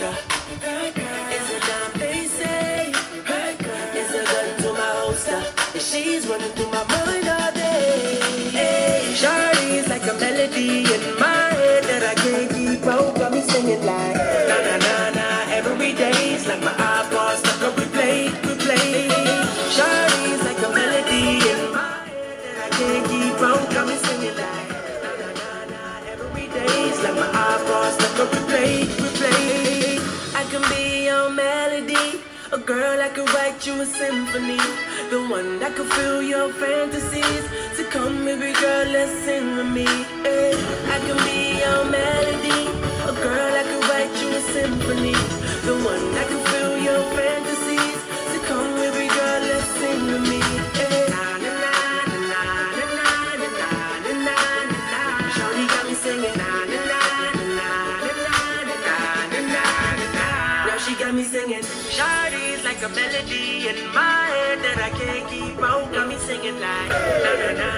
girl. It's a dime they say. It's a gun to my holster. And she's running through my mind all day. Hey, Shawty's like a melody in my head that I can't keep out. Got me singing like na na na na every day's like my iPod stuck on replay. Shawty's like a melody in my head that I can't keep out. Got me singing like na na na na every day's like my iPod stuck on replay. I can be your melody, a girl that could write you a symphony, the one that could fill your fantasies. So come, baby girl, let's sing with me. I can be your melody, a girl that could write you a symphony, the one that could fill your fantasies. So come, baby girl, let's sing with me. Na na na na na na na na na na. Shawty got me singing na na na na na na na na na. Now she got me singing. Shawty's like a melody in my head that I can't keep out. Got me singing like na na na